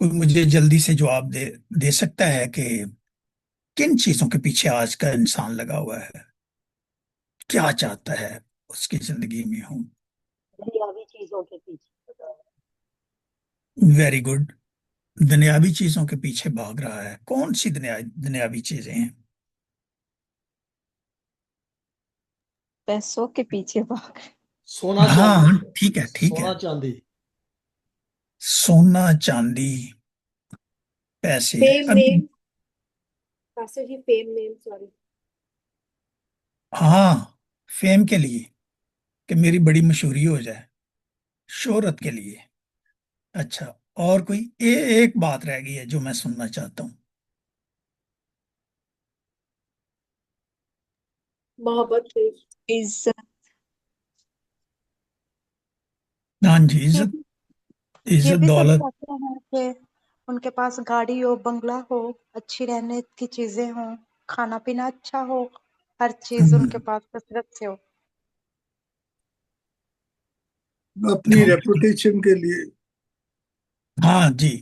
کوئی مجھے جلدی سے جواب دے سکتا ہے کہ کن چیزوں کے پیچھے آج کا انسان لگا ہوا ہے؟ کیا چاہتا ہے اس کی زندگی میں ہوں؟ دنیاوی چیزوں کے پیچھے. Very good. دنیاوی چیزوں کے پیچھے بھاگ رہا ہے. کون سی دنیاوی چیزیں ہیں؟ پیسوں کے پیچھے بھاگ. سونا ہاں چاندی. ٹھیک ہے ٹھیک ہے. سونا چاندی. سونا چاندی پیسے. فیم ابھی نیم. پاسٹر جی فیم نیم سوری. ہاں فیم کے لیے کہ میری بڑی مشہوری ہو جائے، شہرت کے لیے. اچھا اور کوئی ایک بات رہ گئی ہے جو میں سننا چاہتا ہوں. محبت سے. عزت. ہاں جی، یہ عزت. بھی یہ عزت بھی تو دولت. چاہتے ہیں کہ ان کے پاس گاڑی ہو، بنگلہ ہو، اچھی رہنے کی چیزیں ہوں، کھانا پینا اچھا ہو، ہر چیز ان کے پاس کثرت سے ہو. اپنی ریپوٹیشن کے لیے. ہاں جی،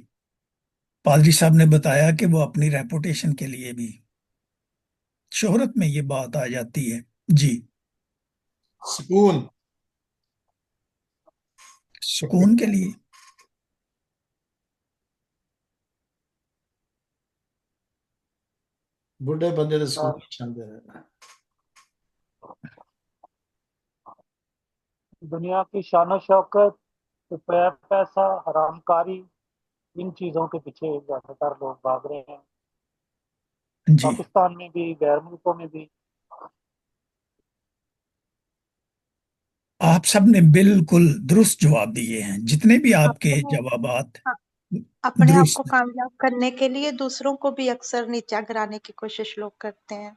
پادری صاحب نے بتایا کہ وہ اپنی ریپوٹیشن کے لیے بھی، شہرت میں یہ بات آ جاتی ہے. جی. سکون. سکون کے لیے. بڈھے بندے تو سکون چاہتے ہیں. دنیا کی شان و شوکت، پیسہ، حرام کاری، ان چیزوں کے پیچھے زیادہ تر لوگ بھاگ رہے ہیں، جی پاکستان میں بھی، غیر ملکوں میں بھی. آپ سب نے بالکل درست جواب دیے ہیں، جتنے بھی آپ کے اپنے جوابات اپنے آپ کو درست. کامیاب کرنے کے لیے دوسروں کو بھی اکثر نیچا گرانے کی کوشش لوگ کرتے ہیں.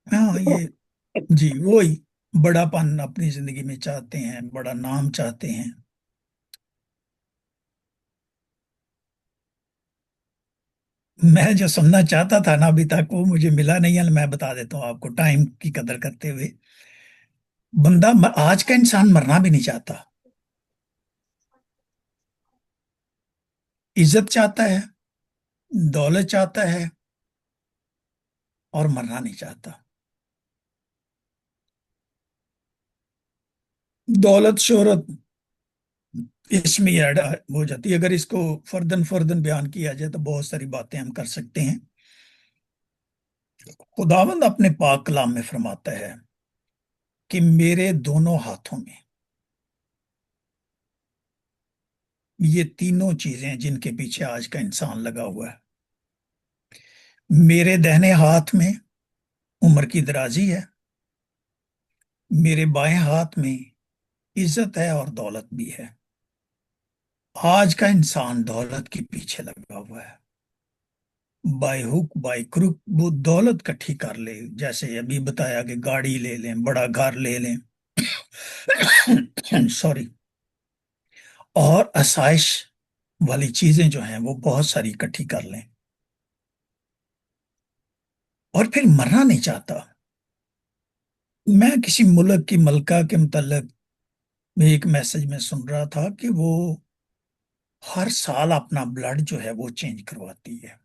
ہاں یہ جی وہی بڑا پن اپنی زندگی میں چاہتے ہیں، بڑا نام چاہتے ہیں. میں جو سننا چاہتا تھا نا ابھی تک وہ مجھے ملا نہیں ہے. میں بتا دیتا ہوں آپ کو ٹائم کی قدر کرتے ہوئے. بندہ آج کا انسان مرنا بھی نہیں چاہتا. عزت چاہتا ہے، دولت چاہتا ہے، اور مرنا نہیں چاہتا. دولت شہرت اس میں ایڈ ہو جاتی ہے. اگر اس کو فردن فردن بیان کیا جائے تو بہت ساری باتیں ہم کر سکتے ہیں. خداوند اپنے پاک کلام میں فرماتا ہے کہ میرے دونوں ہاتھوں میں یہ تینوں چیزیں جن کے پیچھے آج کا انسان لگا ہوا ہے. میرے دہنے ہاتھ میں عمر کی درازی ہے، میرے بائیں ہاتھ میں عزت ہے اور دولت بھی ہے. آج کا انسان دولت کے پیچھے لگا ہوا ہے. بائی ہک بائی کروک وہ دولت کٹھی کر لے، جیسے ابھی بتایا کہ گاڑی لے لیں، بڑا گھر لے لیں سوری، اور آسائش والی چیزیں جو ہیں وہ بہت ساری اکٹھی کر لیں، اور پھر مرنا نہیں چاہتا. میں کسی ملک کی ملکہ کے متعلق ایک میسج میں سن رہا تھا کہ وہ ہر سال اپنا بلڈ جو ہے وہ چینج کرواتی ہے.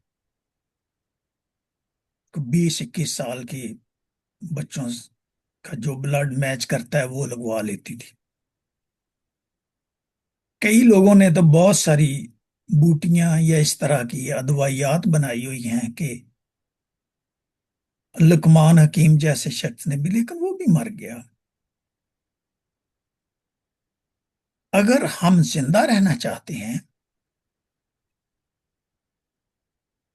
20-21 سال کی بچوں کا جو بلڈ میچ کرتا ہے وہ لگوا لیتی تھی. کئی لوگوں نے تو بہت ساری بوٹیاں یا اس طرح کی ادویات بنائی ہوئی ہیں کہ لقمان حکیم جیسے شخص نے بھی، لیکن وہ بھی مر گیا. اگر ہم زندہ رہنا چاہتے ہیں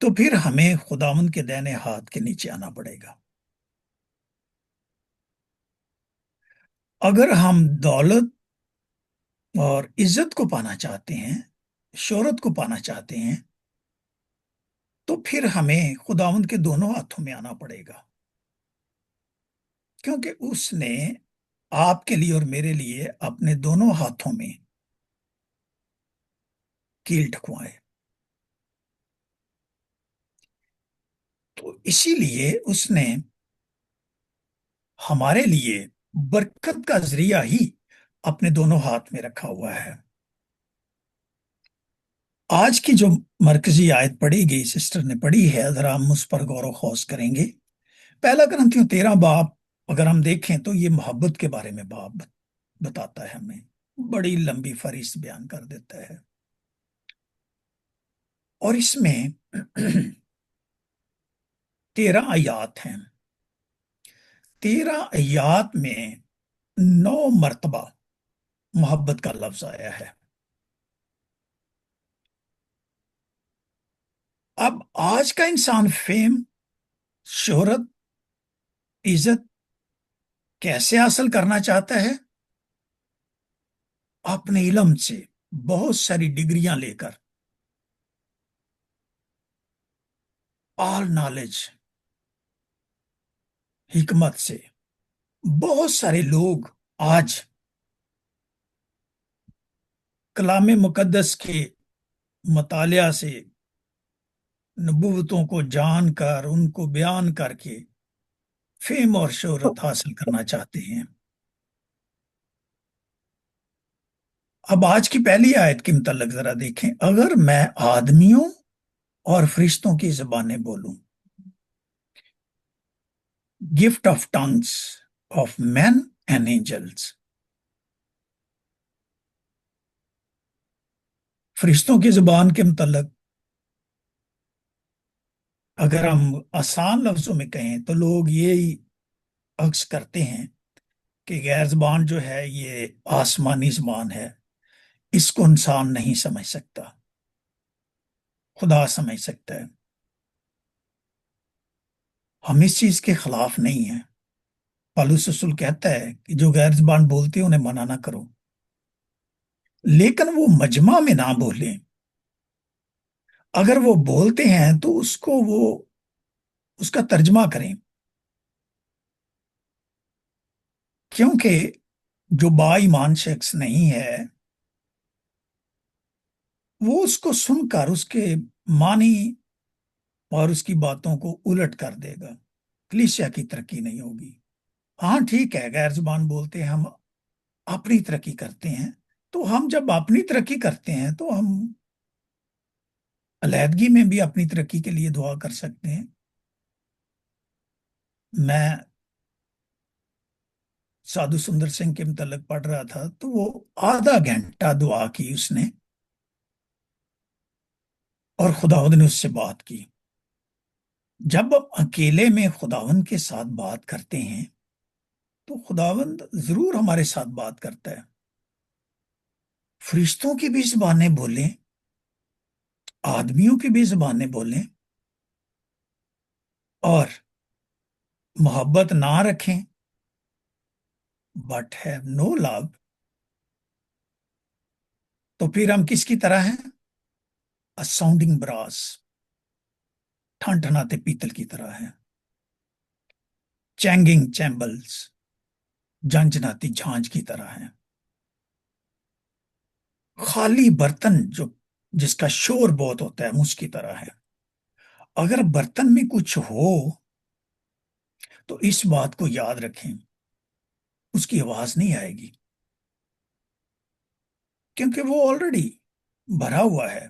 تو پھر ہمیں خداوند کے دائنے ہاتھ کے نیچے آنا پڑے گا. اگر ہم دولت اور عزت کو پانا چاہتے ہیں، شہرت کو پانا چاہتے ہیں، تو پھر ہمیں خداوند کے دونوں ہاتھوں میں آنا پڑے گا، کیونکہ اس نے آپ کے لیے اور میرے لیے اپنے دونوں ہاتھوں میں کیل ٹھکوائے. تو اسی لیے اس نے ہمارے لیے برکت کا ذریعہ ہی اپنے دونوں ہاتھ میں رکھا ہوا ہے. آج کی جو مرکزی آیت پڑھی گئی سسٹر نے پڑھی ہے، ذرا ہم اس پر غور و خوض کریں گے۔ پہلا کرنتھیوں 13 باب اگر ہم دیکھیں تو یہ محبت کے بارے میں باب بتاتا ہے، ہمیں بڑی لمبی فہرست بیان کر دیتا ہے، اور اس میں 13 آیات ہیں۔ 13 آیات میں 9 مرتبہ محبت کا لفظ آیا ہے۔ اب آج کا انسان فیم، شہرت، عزت کیسے حاصل کرنا چاہتا ہے؟ اپنے علم سے، بہت ساری ڈگریاں لے کر، آل نالج، حکمت سے۔ بہت سارے لوگ آج کلام مقدس کے مطالعہ سے نبوتوں کو جان کر، ان کو بیان کر کے فیم اور شہرت حاصل کرنا چاہتے ہیں۔ اب آج کی پہلی آیت کے متعلق ذرا دیکھیں۔ اگر میں آدمیوں اور فرشتوں کی زبانیں بولوں، gift of tongues of men and angels, فرشتوں کی زبان کے متعلق اگر ہم آسان لفظوں میں کہیں تو لوگ یہی عکس کرتے ہیں کہ غیر زبان جو ہے یہ آسمانی زبان ہے، اس کو انسان نہیں سمجھ سکتا، خدا سمجھ سکتا ہے۔ ہم اس چیز کے خلاف نہیں ہیں۔ پالوس رسول کہتا ہے کہ جو غیر زبان بولتے ہیں انہیں منع نہ کرو، لیکن وہ مجمع میں نہ بولیں۔ اگر وہ بولتے ہیں تو اس کا ترجمہ کریں، کیونکہ جو با ایمان شخص نہیں ہے وہ اس کو سن کر اس کے معنی اور اس کی باتوں کو الٹ کر دے گا، کلیسیا کی ترقی نہیں ہوگی۔ ہاں ٹھیک ہے، غیر زبان بولتے ہیں، ہم اپنی ترقی کرتے ہیں، تو ہم جب اپنی ترقی کرتے ہیں تو ہم علیحدگی میں بھی اپنی ترقی کے لیے دعا کر سکتے ہیں۔ میں سادھو سندر سنگھ کے متعلق پڑھ رہا تھا تو وہ آدھا گھنٹہ دعا کی اس نے، اور خداوند نے اس سے بات کی۔ جب ہم اکیلے میں خداوند کے ساتھ بات کرتے ہیں تو خداوند ضرور ہمارے ساتھ بات کرتا ہے۔ فرشتوں کی بھی زبانیں بولیں، آدمیوں کی بھی زبانیں بولیں، اور محبت نہ رکھیں بٹ ہیو نو لو، تو پھر ہم کس کی طرح ہیں؟ ساؤنڈنگ براس، ٹھنٹھناتے پیتل کی طرح ہیں، چینگنگ چیمبلز، جھنجھناتی جھانج کی طرح ہیں، خالی برتن جس کا شور بہت ہوتا ہے اس کی طرح ہے۔ اگر برتن میں کچھ ہو تو اس بات کو یاد رکھیں، اس کی آواز نہیں آئے گی، کیونکہ وہ آلریڈی بھرا ہوا ہے۔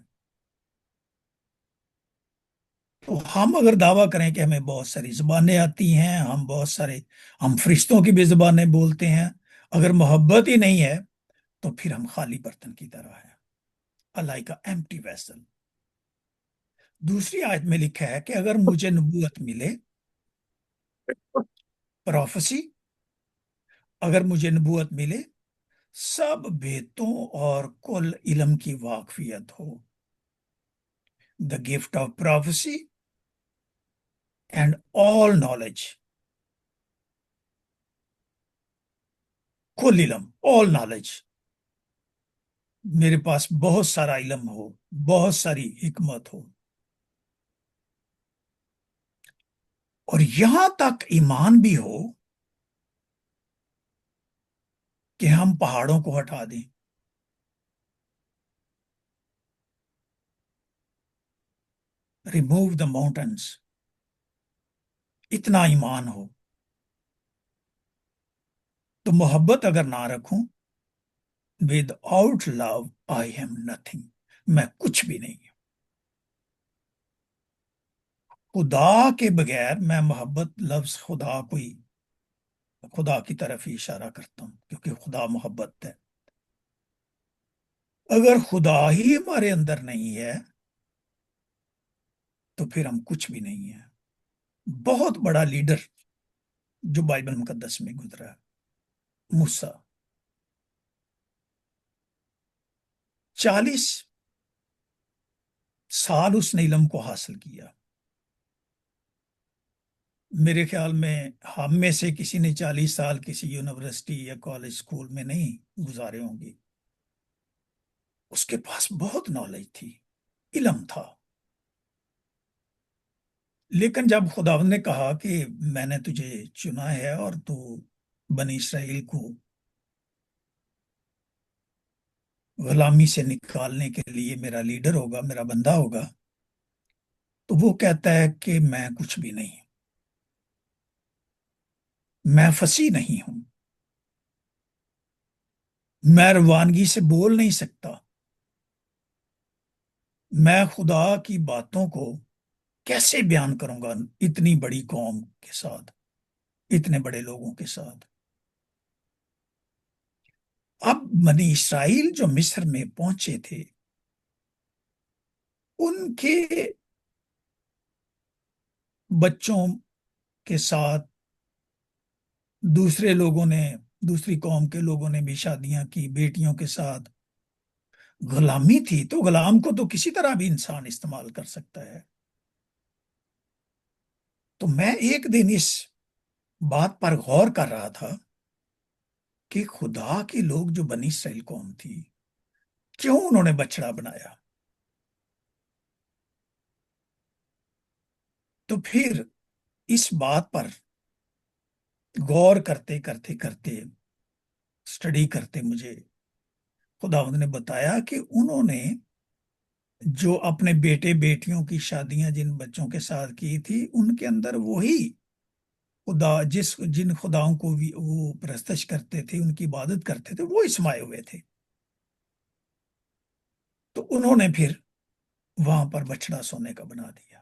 تو ہم اگر دعویٰ کریں کہ ہمیں بہت ساری زبانیں آتی ہیں، ہم فرشتوں کی بھی زبانیں بولتے ہیں، اگر محبت ہی نہیں ہے تو پھر ہم خالی برتن کی طرح ہیں، لائک اے ایمپٹی ویسل۔ دوسری آیت میں لکھا ہے کہ اگر مجھے نبوت ملے، پروفیسی، اگر مجھے نبوت ملے، سب بھیتوں اور کل علم کی واقفیت ہو، the gift of prophecy and all knowledge, کل علم، آل نالج، میرے پاس بہت سارا علم ہو، بہت ساری حکمت ہو، اور یہاں تک ایمان بھی ہو کہ ہم پہاڑوں کو ہٹا دیں، ریموو دا ماؤنٹنس، اتنا ایمان ہو، تو محبت اگر نہ رکھوں، without love I am nothing, میں کچھ بھی نہیں ہوں. خدا کے بغیر میں محبت لفظ خدا کی طرف ہی اشارہ کرتا ہوں کیونکہ خدا محبت ہے. اگر خدا ہی ہمارے اندر نہیں ہے تو پھر ہم کچھ بھی نہیں ہیں. بہت بڑا لیڈر جو بائبل مقدس میں گزرا ہے، موسیٰ، 40 سال اس نے علم کو حاصل کیا. میرے خیال میں ہم میں سے کسی نے 40 سال کسی یونیورسٹی یا کالج اسکول میں نہیں گزارے ہوں گے. اس کے پاس بہت نالج تھی، علم تھا. لیکن جب خداوند نے کہا کہ میں نے تجھے چنا ہے اور تو بنی اسرائیل کو غلامی سے نکالنے کے لیے میرا لیڈر ہوگا، میرا بندہ ہوگا، تو وہ کہتا ہے کہ میں کچھ بھی نہیں، میں فصیح نہیں ہوں، میں روانگی سے بول نہیں سکتا، میں خدا کی باتوں کو کیسے بیان کروں گا اتنی بڑی قوم کے ساتھ، اتنے بڑے لوگوں کے ساتھ. اب بنی اسرائیل جو مصر میں پہنچے تھے، ان کے بچوں کے ساتھ دوسری قوم کے لوگوں نے بھی شادیاں کی، بیٹیوں کے ساتھ غلامی تھی. تو غلام کو تو کسی طرح بھی انسان استعمال کر سکتا ہے. تو میں ایک دن اس بات پر غور کر رہا تھا کہ خدا کے لوگ جو بنی اسرائیل قوم تھی، کیوں انہوں نے بچڑا بنایا؟ تو پھر اس بات پر غور کرتے کرتے کرتے اسٹڈی کرتے مجھے خداوند نے بتایا کہ انہوں نے جو اپنے بیٹے بیٹیوں کی شادیاں جن بچوں کے ساتھ کی تھی، ان کے اندر وہی خدا جن خداؤں کو وہ پرستش کرتے تھے، ان کی عبادت کرتے تھے، وہ سمائے ہوئے تھے. تو انہوں نے پھر وہاں پر بچڑا سونے کا بنا دیا.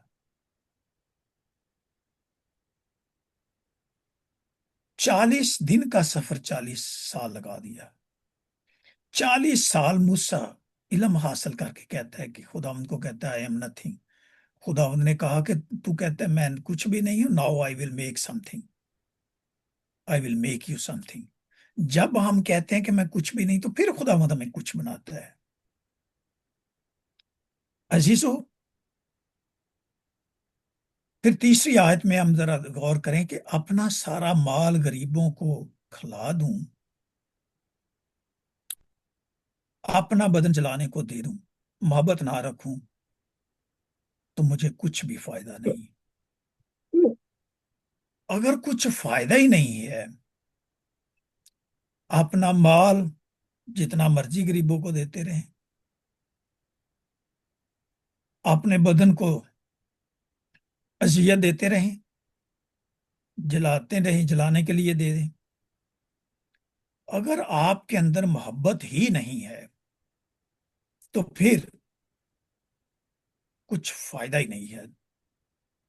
40 دن کا سفر 40 سال لگا دیا. 40 سال موسیٰ علم حاصل کر کے کہتا ہے کہ خداوند کو کہتا ہے I am nothing. خداوند نے کہا کہ تو کہتا ہے میں کچھ بھی نہیں ہوں. Now I will make something. I will make you something. جب ہم کہتے ہیں کہ میں کچھ بھی نہیں تو پھر خداوند ہمیں کچھ بناتا ہے. عزیزو، پھر تیسری آیت میں ہم ذرا غور کریں کہ اپنا سارا مال غریبوں کو کھلا دوں، اپنا بدن جلانے کو دے دوں، محبت نہ رکھوں تو مجھے کچھ بھی فائدہ نہیں. اگر کچھ فائدہ ہی نہیں ہے، اپنا مال جتنا مرضی غریبوں کو دیتے رہیں، اپنے بدن کو اذیت دیتے رہیں، جلاتے رہیں، جلانے کے لیے دے دیں، اگر آپ کے اندر محبت ہی نہیں ہے تو پھر کچھ فائدہ ہی نہیں ہے.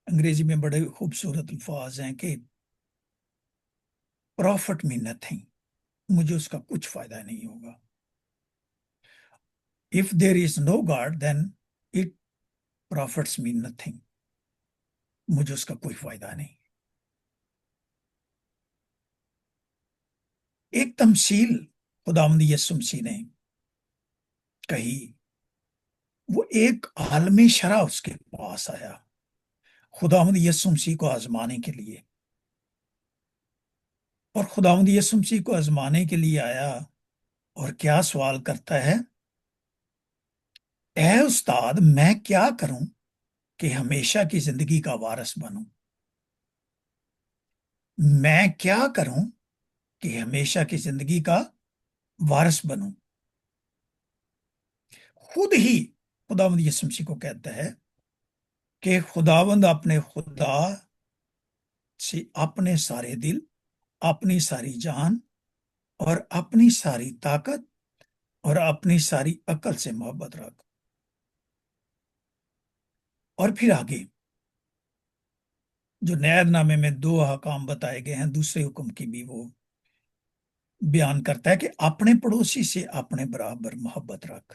انگریزی میں بڑے خوبصورت الفاظ ہیں کہ پروفٹ می نتھنگ، مجھے اس کا کچھ فائدہ نہیں ہوگا. If there is no God, then it profits me nothing. مجھے اس کا کوئی فائدہ نہیں. ایک تمثیل خداوند یسوع مسیح نے کہی. وہ ایک عالم شرع اس کے پاس آیا خداوند یسوع مسیح کو آزمانے کے لیے، اور خداوند یسوع مسیح کو آزمانے کے لیے آیا اور کیا سوال کرتا ہے؟ اے استاد، میں کیا کروں کہ ہمیشہ کی زندگی کا وارث بنوں؟ میں کیا کروں کہ ہمیشہ کی زندگی کا وارث بنوں؟ خود ہی خداوند یسوع مسیح کو کہتا ہے کہ خداوند اپنے خدا سے اپنے سارے دل، اپنی ساری جان اور اپنی ساری طاقت اور اپنی ساری عقل سے محبت رکھ. اور پھر آگے جو نیاد نامے میں 2 احکام بتائے گئے ہیں، دوسرے حکم کی بھی وہ بیان کرتا ہے کہ اپنے پڑوسی سے اپنے برابر محبت رکھ۔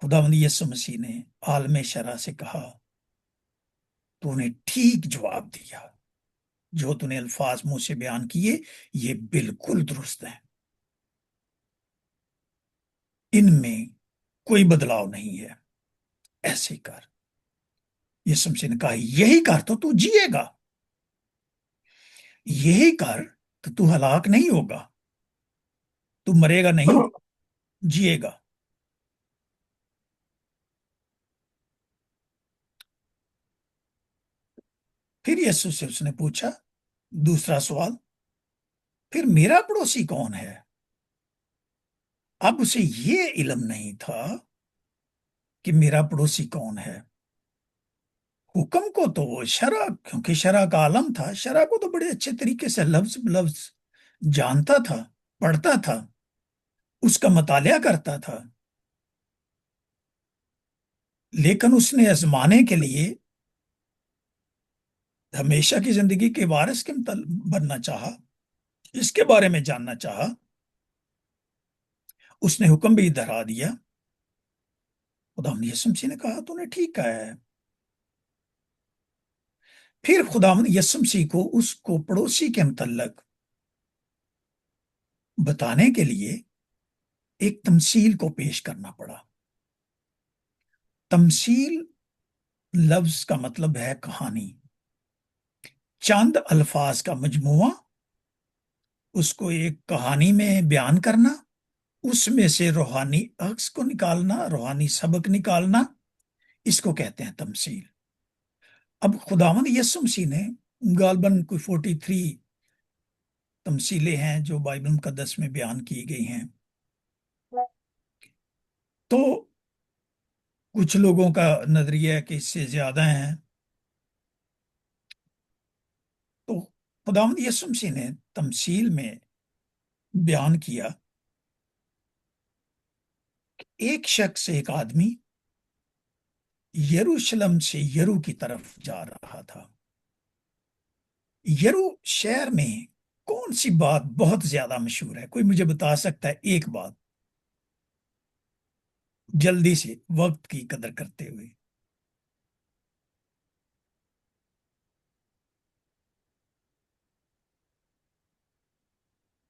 خداوند یسوع مسیح نے عالم شرع سے کہا تو نے ٹھیک جواب دیا، جو تو نے الفاظ منہ سے بیان کیے یہ بالکل درست ہیں، ان میں کوئی بدلاؤ نہیں ہے، ایسے کر۔ یسوع مسیح نے کہا یہی کر تو جیے گا، یہی کر تو ہلاک نہیں ہوگا، تو مرے گا نہیں، جیے گا۔ پھر یسوع سے اس نے پوچھا دوسرا سوال، پھر میرا پڑوسی کون ہے؟ اب اسے یہ علم نہیں تھا کہ میرا پڑوسی کون ہے۔ حکم کو تو وہ شرع، کیونکہ شرع کا عالم تھا، شرع کو تو بڑے اچھے طریقے سے لفظ بلفظ جانتا تھا، پڑھتا تھا، اس کا مطالعہ کرتا تھا، لیکن اس نے آزمانے کے لیے ہمیشہ کی زندگی کے وارث کے بننا چاہا، اس کے بارے میں جاننا چاہا، اس نے حکم بھی دہرا دیا۔ خداوند یسوع مسیح نے کہا تو نے ٹھیک کہا ہے۔ پھر خداوند یسوع مسیح کو اس کو پڑوسی کے متعلق بتانے کے لیے ایک تمثیل کو پیش کرنا پڑا۔ تمثیل لفظ کا مطلب ہے کہانی، چند الفاظ کا مجموعہ، اس کو ایک کہانی میں بیان کرنا، اس میں سے روحانی عکس کو نکالنا، روحانی سبق نکالنا، اس کو کہتے ہیں تمثیل۔ اب خداوند یسوع مسیح نے غالباً کوئی 43 تمثیلیں ہیں جو بائبل مقدس میں بیان کی گئی ہیں، تو کچھ لوگوں کا نظریہ ہے کہ اس سے زیادہ ہیں۔ تو خداوند یسوع مسیح نے تمثیل میں بیان کیا کہ ایک شخص، ایک آدمی یروشلم سے یرو کی طرف جا رہا تھا۔ یرو شہر میں کون سی بات بہت زیادہ مشہور ہے؟ کوئی مجھے بتا سکتا ہے ایک بات جلدی سے، وقت کی قدر کرتے ہوئے؟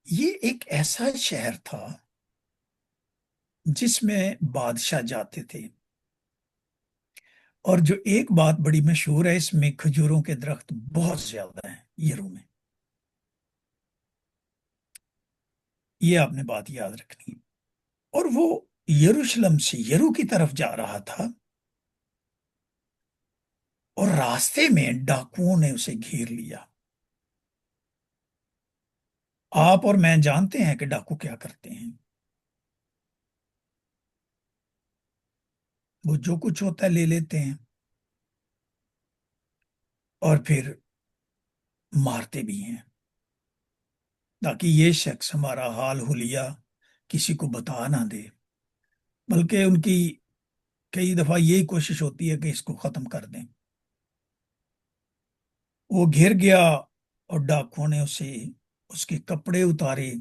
یہ ایک ایسا شہر تھا جس میں بادشاہ جاتے تھے، اور جو ایک بات بڑی مشہور ہے، اس میں کھجوروں کے درخت بہت زیادہ ہیں یرو میں، یہ آپ نے بات یاد رکھنی۔ اور وہ یروشلم سے یرو کی طرف جا رہا تھا، اور راستے میں ڈاکوؤں نے اسے گھیر لیا۔ آپ اور میں جانتے ہیں کہ ڈاکو کیا کرتے ہیں، وہ جو کچھ ہوتا ہے لے لیتے ہیں اور پھر مارتے بھی ہیں، تاکہ یہ شخص ہمارا حال حلیہ کسی کو بتا نہ دے، بلکہ ان کی کئی دفعہ یہی کوشش ہوتی ہے کہ اس کو ختم کر دیں۔ وہ گھر گیا اور ڈاکوؤں نے اس کے کپڑے اتارے،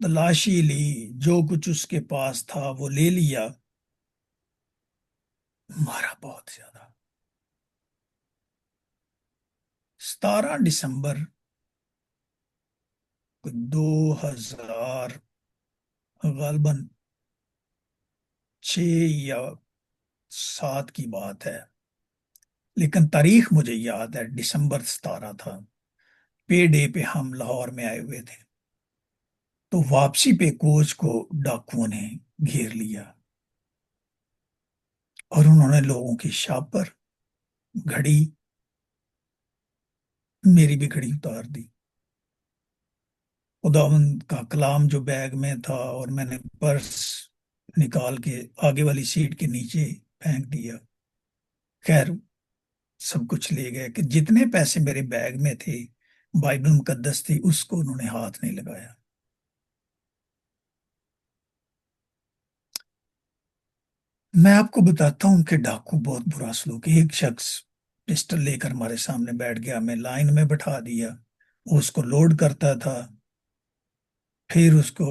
تلاشی لی، جو کچھ اس کے پاس تھا وہ لے لیا، مارا بہت زیادہ۔ 17 دسمبر 2000 غالباً 6 یا 7 کی بات ہے، لیکن تاریخ مجھے یاد ہے، دسمبر 17 تھا، پے ڈے پہ ہم لاہور میں آئے ہوئے تھے، تو واپسی پہ کوچ کو ڈاکوؤں نے گھیر لیا، اور انہوں نے لوگوں کی شاپر، گھڑی، میری بھی گھڑی اتار دی، خداوند کا کلام جو بیگ میں تھا، اور میں نے پرس نکال کے آگے والی سیٹ کے نیچے پھینک دیا۔ خیر سب کچھ لے گئے، کہ جتنے پیسے میرے بیگ میں تھے، بائبل مقدس تھی، اس کو انہوں نے ہاتھ نہیں لگایا۔ میں آپ کو بتاتا ہوں کہ ڈاکو بہت برا سلوک ہے۔ ایک شخص پسٹل لے کر ہمارے سامنے بیٹھ گیا، ہمیں لائن میں بٹھا دیا، وہ اس کو لوڈ کرتا تھا، پھر اس کو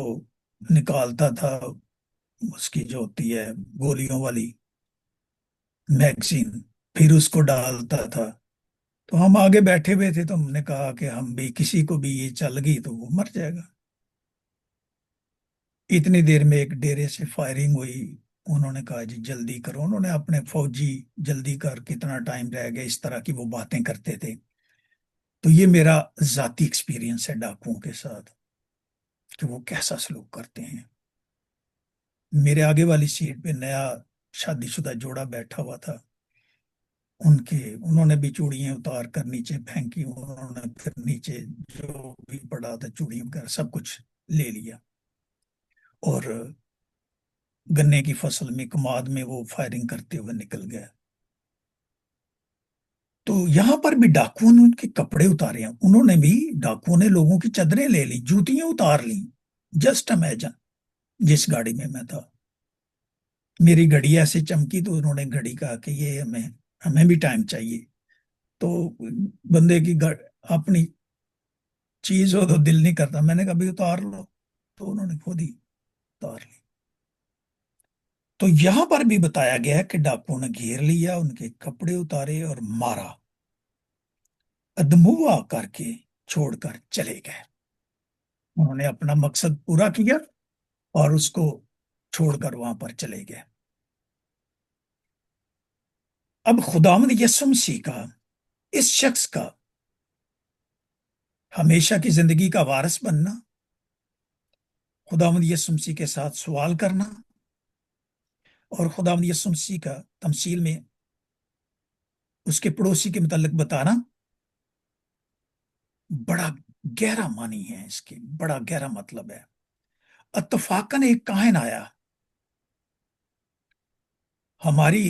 نکالتا تھا، اس کی جو ہوتی ہے گولیوں والی میگزین، پھر اس کو ڈالتا تھا۔ تو ہم آگے بیٹھے ہوئے تھے، تو ہم نے کہا کہ ہم بھی، کسی کو بھی یہ چل گئی تو وہ مر جائے گا۔ اتنی دیر میں ایک ڈیرے سے فائرنگ ہوئی، انہوں نے کہا جی جلدی کرو، انہوں نے اپنے فوجی جلدی کر، کتنا ٹائم رہ گیا، اس طرح کی وہ باتیں کرتے تھے۔ تو یہ میرا ذاتی ایکسپیرینس ہے ڈاکوؤں کے ساتھ، کہ وہ کیسا سلوک کرتے ہیں۔ میرے آگے والی سیٹ پہ نیا شادی شدہ جوڑا بیٹھا ہوا تھا، انہوں نے بھی چوڑیاں اتار کر نیچے پھینکی، انہوں نے پھر نیچے جو بھی پڑا تھا چوڑیاں وغیرہ سب کچھ لے لیا، اور گنے کی فصل میں کماد میں وہ فائرنگ کرتے ہوئے نکل گیا۔ تو یہاں پر بھی ڈاکوؤں نے ان کے کپڑے اتارے ہیں، انہوں نے بھی، ڈاکوؤں نے لوگوں کی چادریں لے لی، جوتیاں اتار لی۔ جسٹ امیجن، جس گاڑی میں میں تھا، میری گھڑی ایسے چمکی تو انہوں نے گھڑی کہا کہ یہ ہمیں بھی ٹائم چاہیے، تو بندے کی اپنی چیز ہو تو دل نہیں کرتا، میں نے کہا بھی اتار لو، تو انہوں نے خود ہی اتار لی۔ تو یہاں پر بھی بتایا گیا ہے کہ ڈاکوؤں نے گھیر لیا، ان کے کپڑے اتارے اور مارا، ادموا کر کے چھوڑ کر چلے گئے۔ انہوں نے اپنا مقصد پورا کیا اور اس کو چھوڑ کر وہاں پر چلے گئے۔ اب خداوند یسوع مسیح کا اس شخص کا ہمیشہ کی زندگی کا وارث بننا، خداوند یسوع مسیح کے ساتھ سوال کرنا، اور خداوند یسوع مسیح کا تمثیل میں اس کے پڑوسی کے متعلق بتانا، بڑا گہرا معنی ہے اس کے، بڑا گہرا مطلب ہے۔ اتفاقاً ایک کاہن آیا، ہماری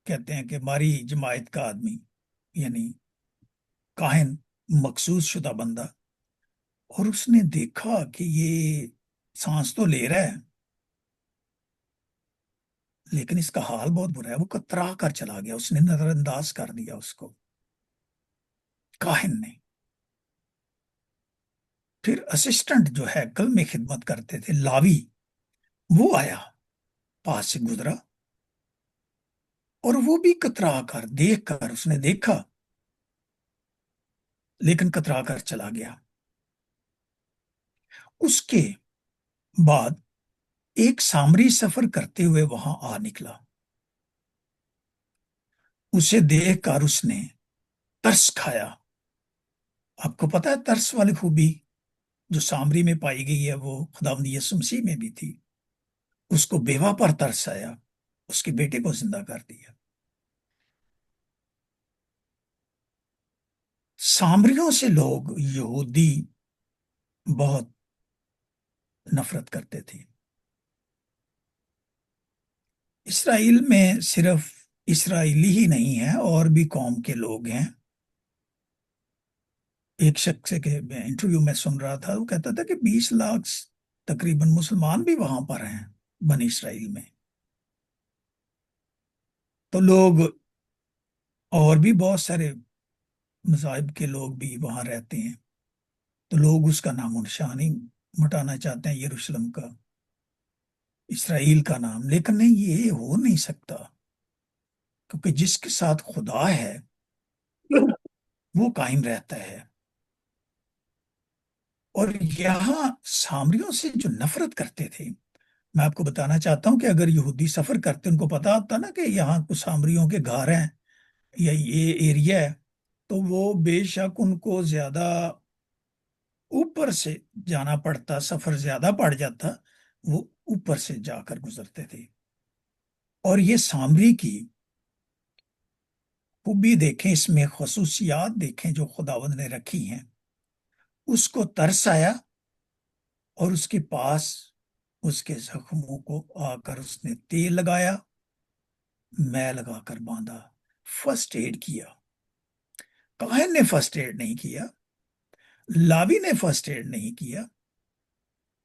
کہتے ہیں کہ ہماری جماعت کا آدمی، یعنی کاہن، مخصوص شدہ بندہ، اور اس نے دیکھا کہ یہ سانس تو لے رہا ہے لیکن اس کا حال بہت برا ہے، وہ کترا کر چلا گیا، اس نے نظر انداز کر دیا اس کو، کاہن نے۔ پھر اسسٹنٹ جو ہیکل میں خدمت کرتے تھے، لاوی، وہ آیا، پاس سے گزرا، اور وہ بھی کترا کر، دیکھ کر، اس نے دیکھا لیکن کترا کر چلا گیا۔ اس کے بعد ایک سامری سفر کرتے ہوئے وہاں آ نکلا، اسے دیکھ کر اس نے ترس کھایا۔ آپ کو پتا ہے ترس والی خوبی جو سامری میں پائی گئی ہے، وہ خداوند یسوع مسیح میں بھی تھی۔ اس کو بیوہ پر ترس آیا، اس کے بیٹے کو زندہ کر دیا۔ سامریوں سے لوگ یہودی بہت نفرت کرتے تھے۔ اسرائیل میں صرف اسرائیلی ہی نہیں ہیں، اور بھی قوم کے لوگ ہیں۔ ایک شخص کے انٹرویو میں سن رہا تھا، وہ کہتا تھا کہ 20 لاکھ تقریباً مسلمان بھی وہاں پر ہیں بنی اسرائیل میں۔ تو لوگ، اور بھی بہت سارے مذاہب کے لوگ بھی وہاں رہتے ہیں، تو لوگ اس کا نام و نشان ہی مٹانا چاہتے ہیں، یروشلم کا، اسرائیل کا نام۔ لیکن نہیں، یہ ہو نہیں سکتا، کیونکہ جس کے ساتھ خدا ہے وہ قائم رہتا ہے۔ اور یہاں سامریوں سے جو نفرت کرتے تھے، میں آپ کو بتانا چاہتا ہوں کہ اگر یہودی سفر کرتے، ان کو پتا ہوتا نا کہ یہاں کچھ سامریوں کے گھر ہیں یا یہ ایریا ہے، تو وہ بے شک ان کو زیادہ اوپر سے جانا پڑتا، سفر زیادہ پڑ جاتا، وہ اوپر سے جا کر گزرتے تھے۔ اور یہ سامری کی خوبی دیکھیں، اس میں خصوصیات دیکھیں جو خداوند نے رکھی ہیں۔ اس کو ترس آیا اور اس کے پاس اس کے زخموں کو آ کر اس نے تیل لگایا، میں لگا کر باندھا، فرسٹ ایڈ کیا۔ کاہن نے فرسٹ ایڈ نہیں کیا، لاوی نے فرسٹ ایڈ نہیں کیا،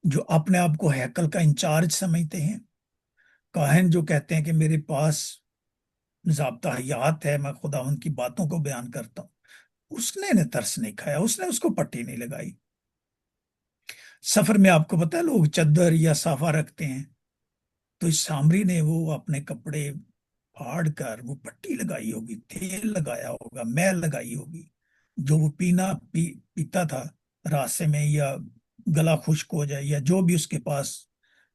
جو اپنے آپ کو ہیکل کا انچارج سمجھتے ہیں، کاہن جو کہتے ہیں کہ میرے پاس ضابطہ حیات ہے، میں خداوند کی باتوں کو بیان کرتا ہوں، اس نے ترس نہیں کھایا، اس نے اس کو پٹی نہیں لگائی۔ سفر میں آپ کو پتا ہے لوگ چادر یا صافہ رکھتے ہیں، تو اس سامری نے وہ اپنے کپڑے پھاڑ کر وہ پٹی لگائی ہوگی، تیل لگایا ہوگا، میل لگائی ہوگی، جو وہ پیتا تھا راستے میں، یا گلا خشک ہو جائے یا جو بھی اس کے پاس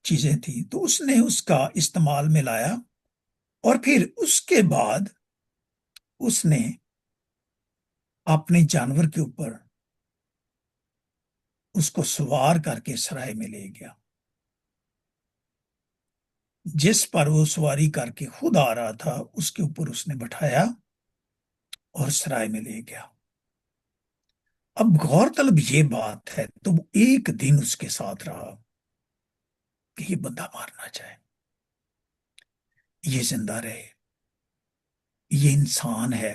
چیزیں تھیں، تو اس نے اس کا استعمال میں لایا، اور پھر اس کے بعد اس نے اپنے جانور کے اوپر اس کو سوار کر کے سرائے میں لے گیا، جس پر وہ سواری کر کے خود آ رہا تھا اس کے اوپر اس نے بٹھایا اور سرائے میں لے گیا۔ اب غور طلب یہ بات ہے، تو وہ ایک دن اس کے ساتھ رہا کہ یہ بندہ مارنا چاہے، یہ زندہ رہے، یہ انسان ہے،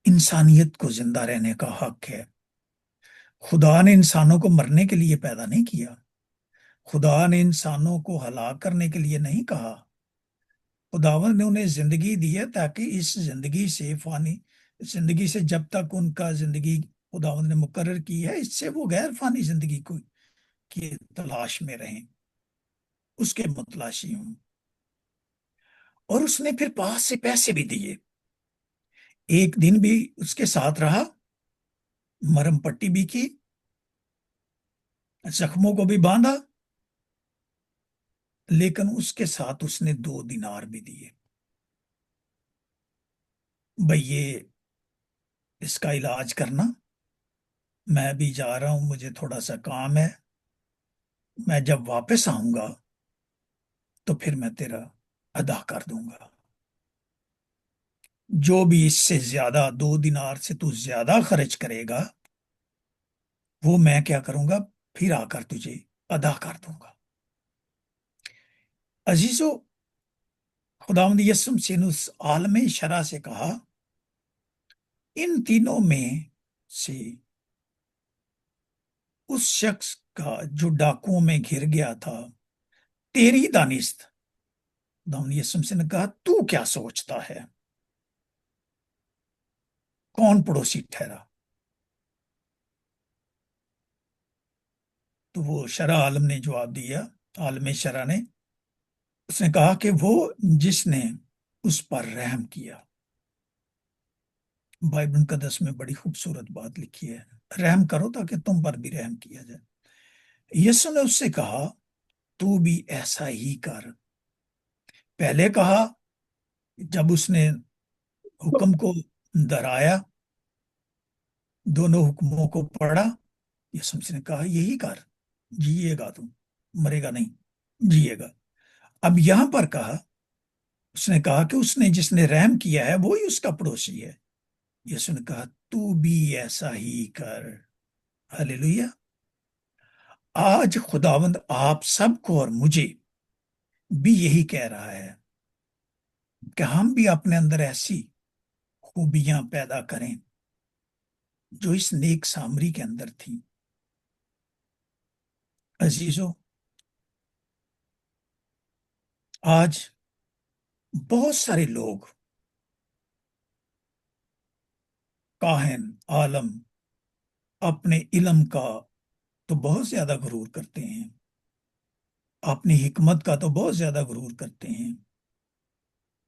انسانیت کو زندہ رہنے کا حق ہے۔ خدا نے انسانوں کو مرنے کے لیے پیدا نہیں کیا، خدا نے انسانوں کو ہلاک کرنے کے لیے نہیں کہا، خداوند نے انہیں زندگی دی ہے تاکہ اس زندگی سے فانی زندگی سے جب تک ان کا زندگی خداوند نے مقرر کی ہے، اس سے وہ غیر فانی زندگی کو کی تلاش میں رہیں، اس کے متلاشی ہوں۔ اور اس نے پھر پاس سے پیسے بھی دیے، ایک دن بھی اس کے ساتھ رہا، مرم پٹی بھی کی، زخموں کو بھی باندھا، لیکن اس کے ساتھ اس نے 2 دینار بھی دیے، بھئی یہ اس کا علاج کرنا، میں بھی جا رہا ہوں، مجھے تھوڑا سا کام ہے، میں جب واپس آؤں گا تو پھر میں تیرا ادا کر دوں گا، جو بھی اس سے زیادہ 2 دینار سے تو زیادہ خرچ کرے گا وہ میں کیا کروں گا، پھر آ کر تجھے ادا کر دوں گا۔ عزیزو، خداوند یسوع مسیح نے اس عالم شرع سے کہا، ان تینوں میں سے اس شخص کا جو ڈاکوؤں میں گھر گیا تھا تیری دانست، خداوند یسوع مسیح نے کہا تو کیا سوچتا ہے، کون پڑوسی ٹھہرا؟ تو وہ شرع عالم نے جواب دیا، عالم شرع نے، اس نے کہا کہ وہ جس نے اس پر رحم کیا۔ بائبل مقدس میں بڑی خوبصورت بات لکھی ہے، رحم کرو تاکہ تم پر بھی رحم کیا جائے۔ یسوع نے اس سے کہا تو بھی ایسا ہی کر۔ پہلے کہا جب اس نے حکم کو دہرایا، دونوں حکموں کو پڑھا، یسوع نے کہا یہی کر، جیے گا، تم مرے گا نہیں، جیے گا۔ اب یہاں پر کہا، اس نے کہا کہ اس نے جس نے رحم کیا ہے وہی اس کا پڑوسی ہے۔ یسوع نے کہا تو بھی ایسا ہی کر۔ ہلیلویا۔ آج خداوند آپ سب کو اور مجھے بھی یہی کہہ رہا ہے کہ ہم بھی اپنے اندر ایسی خوبیاں پیدا کریں جو اس نیک سامری کے اندر تھی۔ عزیزو، آج بہت سارے لوگ کاہن عالم اپنے علم کا تو بہت زیادہ غرور کرتے ہیں، اپنی حکمت کا تو بہت زیادہ غرور کرتے ہیں،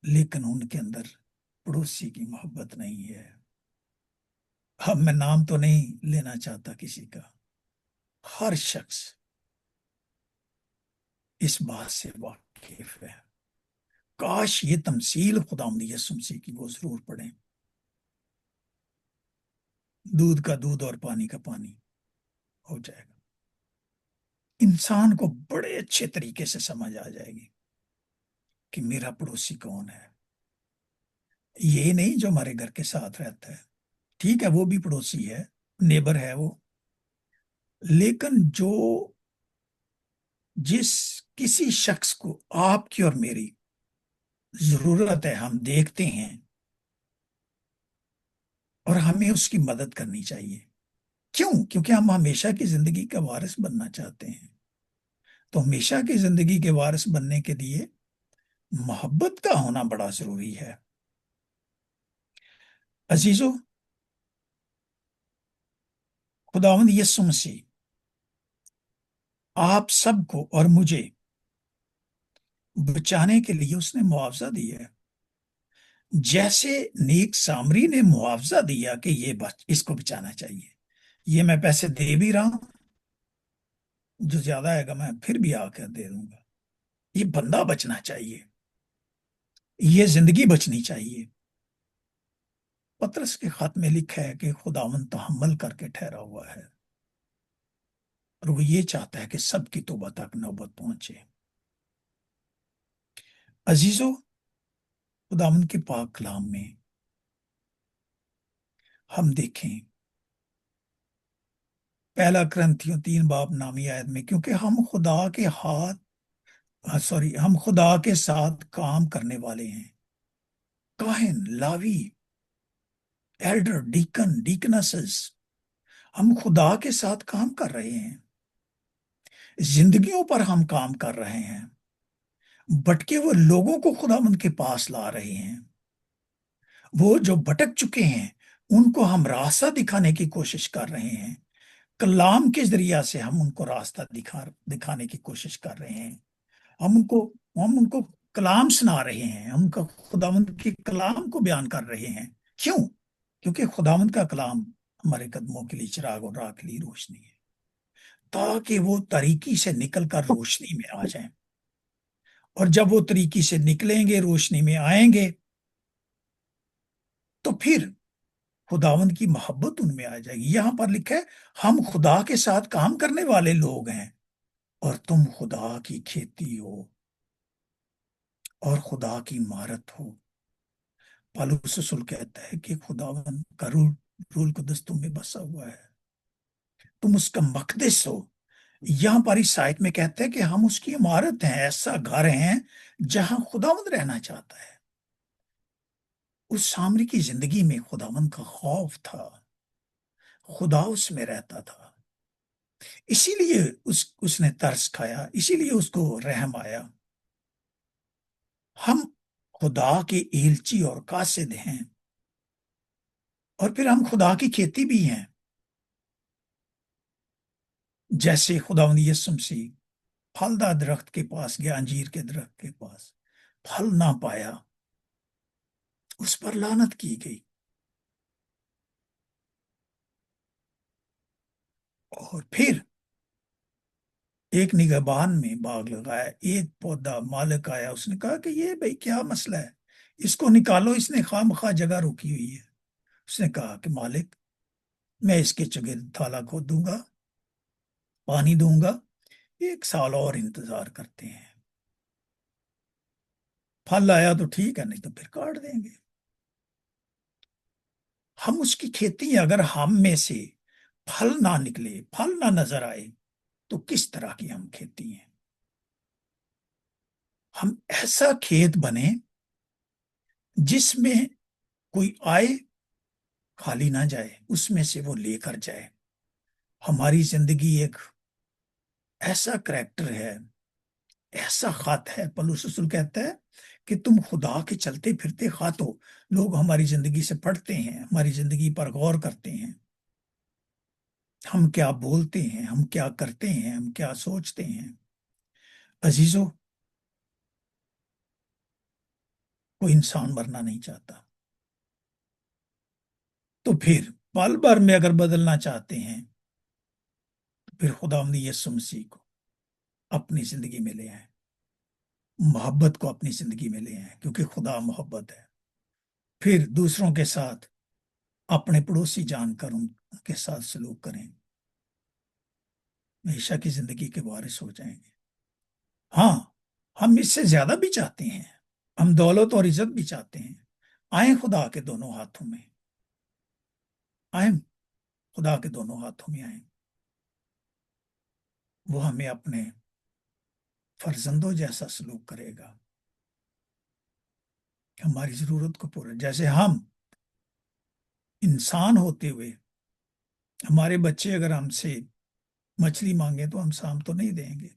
لیکن ان کے اندر پڑوسی کی محبت نہیں ہے۔ اب میں نام تو نہیں لینا چاہتا کسی کا، ہر شخص اس بات سے واقف ہے۔ کاش یہ تمثیل خداوند یسوع مسیح کی وہ ضرور پڑھیں، دودھ کا دودھ اور پانی کا پانی ہو جائے گا، انسان کو بڑے اچھے طریقے سے سمجھ آ جائے گی کہ میرا پڑوسی کون ہے۔ یہ نہیں جو ہمارے گھر کے ساتھ رہتا ہے، ٹھیک ہے وہ بھی پڑوسی ہے، نیبر ہے وہ، لیکن جو جس کسی شخص کو آپ کی اور میری ضرورت ہے، ہم دیکھتے ہیں اور ہمیں اس کی مدد کرنی چاہیے، کیوں؟ کیونکہ ہم ہمیشہ کی زندگی کا وارث بننا چاہتے ہیں. تو ہمیشہ کی زندگی کے وارث بننے کے لیے محبت کا ہونا بڑا ضروری ہے. عزیزو، خداوند یسوع مسیح آپ سب کو اور مجھے بچانے کے لیے اس نے معاوضہ دیا ہے. جیسے نیک سامری نے معاوضہ دیا کہ اس کو بچانا چاہیے. یہ میں پیسے دے بھی رہا ہوں، جو زیادہ آئے گا میں پھر بھی آ کر دے دوں گا. یہ بندہ بچنا چاہیے، یہ زندگی بچنی چاہیے. پطرس کے خط میں لکھا ہے کہ خداوند تحمل کر کے ٹھہرا ہوا ہے، اور وہ یہ چاہتا ہے کہ سب کی توبہ تک نوبت پہنچے. عزیزو، خداوند کے پاک کلام میں ہم دیکھیں پہلا کرنتھیوں 3 نامی آیت میں، کیونکہ ہم خدا کے ساتھ کام کرنے والے ہیں. کاہن، لاوی، ایلڈر، ڈیکنسز، ہم خدا کے ساتھ کام کر رہے ہیں. زندگیوں پر ہم کام کر رہے ہیں. بٹکے ہوئے لوگوں کو خداوند کے پاس لا رہے ہیں. وہ جو بھٹک چکے ہیں ان کو ہم راستہ دکھانے کی کوشش کر رہے ہیں. کلام کے ذریعہ سے ہم ان کو راستہ دکھانے کی کوشش کر رہے ہیں. ہم ان کو کلام سنا رہے ہیں. ہم کا خداوند کے کلام کو بیان کر رہے ہیں. کیوں؟ کیونکہ خداوند کا کلام ہمارے قدموں کے لیے چراغ اور راہ کے لیے روشنی ہے، تاکہ وہ طریقی سے نکل کر روشنی میں آ جائیں. اور جب وہ طریقی سے نکلیں گے، روشنی میں آئیں گے، تو پھر خداوند کی محبت ان میں آ جائے گی. یہاں پر لکھا ہے ہم خدا کے ساتھ کام کرنے والے لوگ ہیں، اور تم خدا کی کھیتی ہو اور خدا کی مہارت ہو. پالوس رسول کہتا ہے کہ خداوند کا روح القدس تم میں بسا ہوا ہے، تم اس کا مقدس ہو. یہاں پر اس آیت میں کہتا ہے کہ ہم اس کی عمارت ہیں، ایسا گھر ہیں جہاں خداوند رہنا چاہتا ہے. اس سامری کی زندگی میں خداوند کا خوف تھا، خدا اس میں رہتا تھا. اسی لیے اس نے ترس کھایا، اسی لیے اس کو رحم آیا. ہم خدا کے ایلچی اور قاصد ہیں، اور پھر ہم خدا کی کھیتی بھی ہیں. جیسے خداوند یسوع مسیح پھلدار درخت کے پاس گیا، انجیر کے درخت کے پاس، پھل نہ پایا، اس پر لعنت کی گئی. اور پھر ایک نگہبان میں باغ لگایا، ایک پودا مالک آیا، اس نے کہا کہ یہ بھئی کیا مسئلہ ہے، اس کو نکالو، اس نے خواہ مخواہ جگہ روکی ہوئی ہے. اس نے کہا کہ مالک، میں اس کے چگرد تھالا کھود دوں گا، پانی دوں گا، 1 سال اور انتظار کرتے ہیں. پھل آیا تو ٹھیک ہے، نہیں تو پھر کاٹ دیں گے. ہم اس کی کھیتی ہیں. اگر ہم میں سے پھل نہ نکلے، پھل نہ نظر آئے، تو کس طرح کی ہم کھیتی ہیں؟ ہم ایسا کھیت بنے جس میں کوئی آئے خالی نہ جائے، اس میں سے وہ لے کر جائے. ہماری زندگی ایک ایسا کریکٹر ہے، ایسا خط ہے. پولس رسول کہتا ہے کہ تم خدا کے چلتے پھرتے خط ہو. لوگ ہماری زندگی سے پڑھتے ہیں، ہماری زندگی پر غور کرتے ہیں، ہم کیا بولتے ہیں، ہم کیا کرتے ہیں، ہم کیا سوچتے ہیں. عزیزو، کوئی انسان مرنا نہیں چاہتا. تو پھر پل بھر میں اگر بدلنا چاہتے ہیں تو پھر خداوند یسوع مسیح کو اپنی زندگی میں لے آئیں، محبت کو اپنی زندگی میں لے آئیں، کیونکہ خدا محبت ہے. پھر دوسروں کے ساتھ، اپنے پڑوسی جان کر ان کے ساتھ سلوک کریں، ہمیشہ کی زندگی کے وارث ہو جائیں گے. ہاں، ہم اس سے زیادہ بھی چاہتے ہیں، ہم دولت اور عزت بھی چاہتے ہیں. آئیں خدا کے دونوں ہاتھوں میں، آئیں خدا کے دونوں ہاتھوں میں آئیں. وہ ہمیں اپنے فرزندوں جیسا سلوک کرے گا، ہماری ضرورت کو پورا. جیسے ہم انسان ہوتے ہوئے ہمارے بچے اگر ہم سے مچھلی مانگے تو ہم سام تو نہیں دیں گے،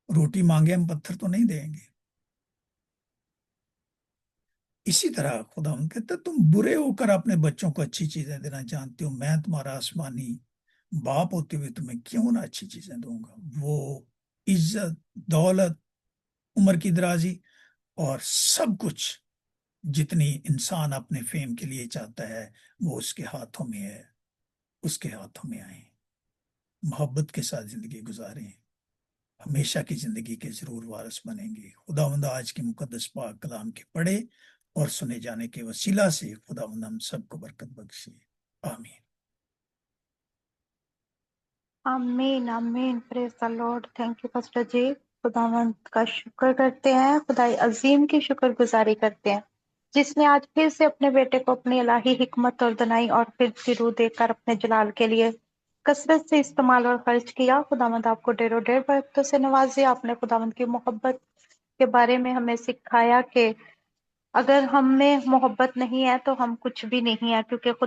روٹی مانگے ہم پتھر تو نہیں دیں گے۔ اسی طرح خدا ان کہتا ہے تم برے ہو کر اپنے بچوں کو اچھی چیزیں دینا جانتے ہو، میں تمہارا آسمانی باپ ہوتے ہوئے تمہیں کیوں نہ اچھی چیزیں دوں گا۔ وہ عزت، دولت، عمر کی درازی اور سب کچھ جتنی انسان اپنے فیم کے لیے چاہتا ہے وہ اس کے ہاتھوں میں ہے، اس کے ہاتھوں میں آئیں۔ محبت کے ساتھ زندگی گزاریں، ہمیشہ کی زندگی کے ضرور وارث بنیں گے۔ خداوند آج کے مقدس پاک کلام کے پڑھے اور سنے جانے کے وسیلہ سے خداوند ہم سب کو برکت بخشے، آمین۔ آمین آمین، پریز دا لارڈ۔ تھینک یو پاسٹر جی۔ خداوند کا شکر کرتے ہیں، خدائے عظیم کی شکر گزاری کرتے ہیں جس نے آج پھر سے اپنے بیٹے کو اپنی الہی حکمت اور دنائی اور پھر کی روح دے کر اپنے جلال کے لیے کثرت سے استعمال اور خرچ کیا۔ خداوند آپ کو ڈیر و ڈیر برکتوں سے نوازے۔ آپ نے خداوند کی محبت کے بارے میں ہمیں سکھایا کہ اگر ہم میں محبت نہیں ہے تو ہم کچھ بھی نہیں ہے، کیونکہ